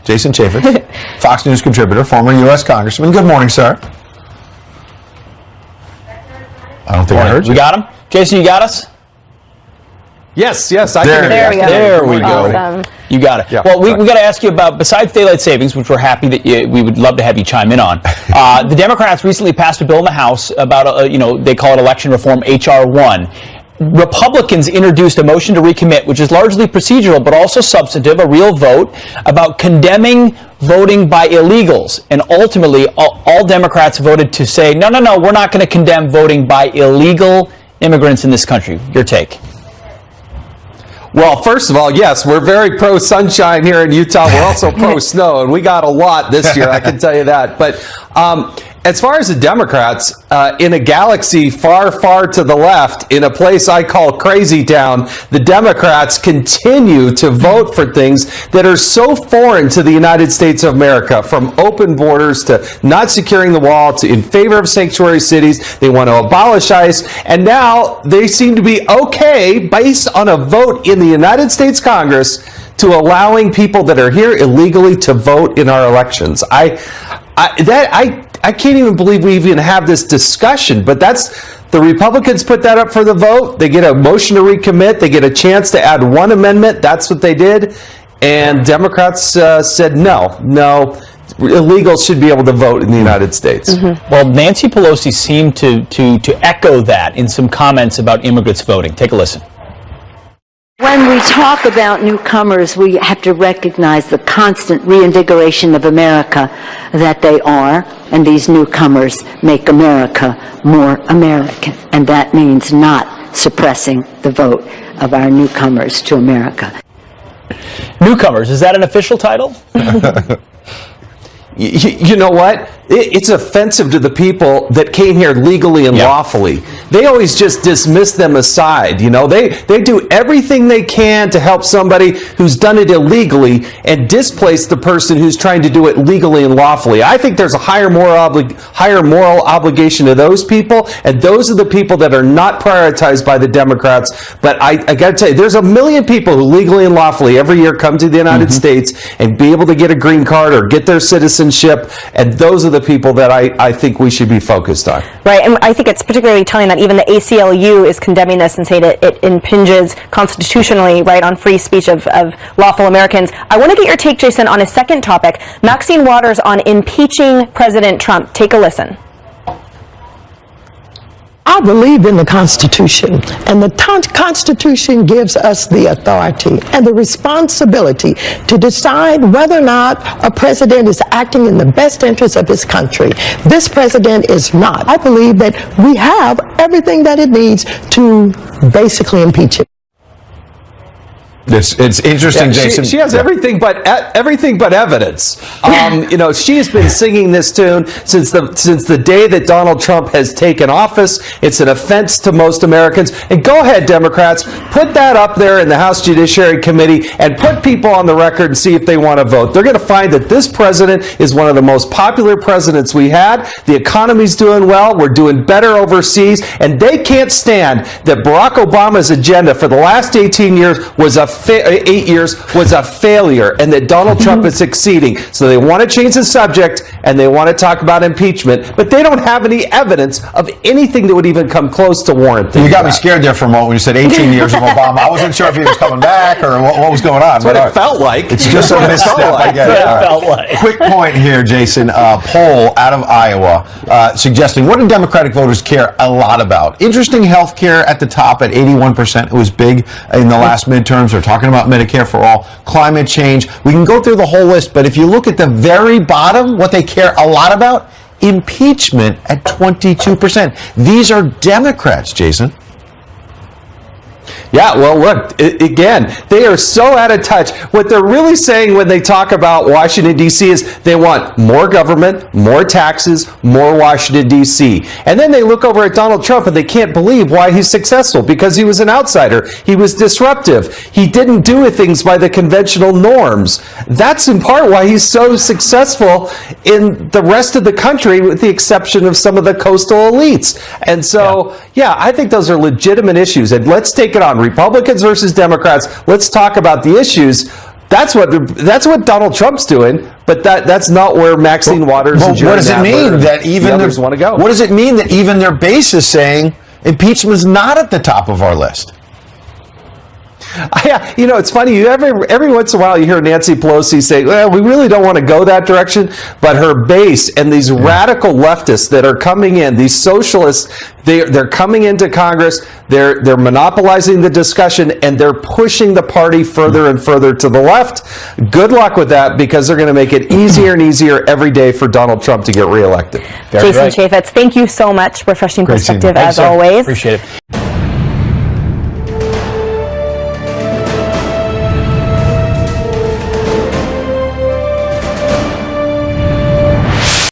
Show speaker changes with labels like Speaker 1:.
Speaker 1: Jason Chaffetz, Fox News contributor, former U.S. Congressman. Good morning, sir. I don't think I heard you.
Speaker 2: We got him? Jason, you got us?
Speaker 3: Yes, I can hear you.
Speaker 2: There we go.
Speaker 4: Awesome.
Speaker 2: You got it.
Speaker 3: Yeah,
Speaker 2: well, we got to ask you about, besides daylight savings, which we're happy that we would love to have you chime in on. The Democrats recently passed a bill in the House about, they call it election reform, H.R. 1. Republicans introduced a motion to recommit, which is largely procedural, but also substantive, a real vote, about condemning voting by illegals. And ultimately, all Democrats voted to say, no, we're not going to condemn voting by illegal immigrants in this country. Your take?
Speaker 3: Well, first of all, yes, we're very pro-sunshine here in Utah. We're also pro-snow, and we got a lot this year, I can tell you that. But as far as the Democrats, in a galaxy far, far to the left, in a place I call Crazy Town, the Democrats continue to vote for things that are so foreign to the United States of America, from open borders to not securing the wall to in favor of sanctuary cities. They want to abolish ICE, and now they seem to be okay, based on a vote in the United States Congress, to allowing people that are here illegally to vote in our elections. I can't even believe we even have this discussion, but the Republicans put that up for the vote. They get a motion to recommit. They get a chance to add one amendment. That's what they did. And Democrats said no, illegals should be able to vote in the United States.
Speaker 2: Mm-hmm. Well, Nancy Pelosi seemed to echo that in some comments about immigrants voting. Take a listen.
Speaker 5: When we talk about newcomers, we have to recognize the constant reinvigoration of America that they are, and these newcomers make America more American, and that means not suppressing the vote of our newcomers to America.
Speaker 2: Newcomers, is that an official title?
Speaker 3: You know what? It's offensive to the people that came here legally and lawfully. They always just dismiss them aside. They do everything they can to help somebody who's done it illegally and displace the person who's trying to do it legally and lawfully. I think there's a higher moral obligation to those people, and those are the people that are not prioritized by the Democrats. But I got to tell you, there's a million people who legally and lawfully every year come to the United States and be able to get a green card or get their citizenship, and those are the people that I think we should be focused on.
Speaker 4: Right, and I think it's particularly telling that even the ACLU is condemning this and saying that it impinges constitutionally, right, on free speech of lawful Americans. I want to get your take, Jason, on a second topic. Maxine Waters on impeaching President Trump. Take a listen.
Speaker 6: I believe in the Constitution, and the Constitution gives us the authority and the responsibility to decide whether or not a president is acting in the best interest of his country. This president is not. I believe that we have everything that it needs to basically impeach him.
Speaker 1: It's interesting, Jason.
Speaker 3: She has everything but evidence. She has been singing this tune since the day that Donald Trump has taken office. It's an offense to most Americans. And go ahead, Democrats, put that up there in the House Judiciary Committee and put people on the record and see if they want to vote. They're going to find that this president is one of the most popular presidents we had. The economy's doing well. We're doing better overseas, and they can't stand that Barack Obama's agenda for the last 18 years was a 8 years was a failure, and that Donald Trump is succeeding. So they want to change the subject, and they want to talk about impeachment, but they don't have any evidence of anything that would even come close to warranting.
Speaker 1: You got me scared there for a moment when you said 18 years of Obama. I wasn't sure if he was coming back or what was going on.
Speaker 3: That's what it felt like.
Speaker 1: It's just a misstep. I get it.
Speaker 2: Felt like.
Speaker 1: Quick point here, Jason. Poll out of Iowa suggesting what do Democratic voters care a lot about? Interesting health care at the top at 81%. It was big in the last midterms. They're talking about Medicare for all, climate change. We can go through the whole list, but if you look at the very bottom, what they care a lot about, impeachment at 22%. These are Democrats, Jason.
Speaker 3: Yeah, well, look, again, they are so out of touch. What they're really saying when they talk about Washington, D.C. is they want more government, more taxes, more Washington, D.C. And then they look over at Donald Trump and they can't believe why he's successful, because he was an outsider. He was disruptive. He didn't do things by the conventional norms. That's in part why he's so successful in the rest of the country, with the exception of some of the coastal elites. And so, yeah, I think those are legitimate issues. And let's take it on. Republicans versus Democrats. Let's talk about the issues. That's what Donald Trump's doing, but that's not where Maxine Waters and Jerry
Speaker 1: what does it
Speaker 3: Nadler
Speaker 1: mean that even
Speaker 3: the others want to go?
Speaker 1: What does it mean that even their base is saying impeachment is not at the top of our list?
Speaker 3: Yeah, you know, it's funny. Every once in a while, you hear Nancy Pelosi say, "Well, we really don't want to go that direction." But her base and these radical leftists that are coming in, these socialists, they're coming into Congress. They're monopolizing the discussion, and they're pushing the party further and further to the left. Good luck with that, because they're going to make it easier and easier every day for Donald Trump to get reelected.
Speaker 4: Jason Chaffetz, thank you so much. Refreshing perspective as
Speaker 1: sir.
Speaker 4: always.
Speaker 2: Appreciate it.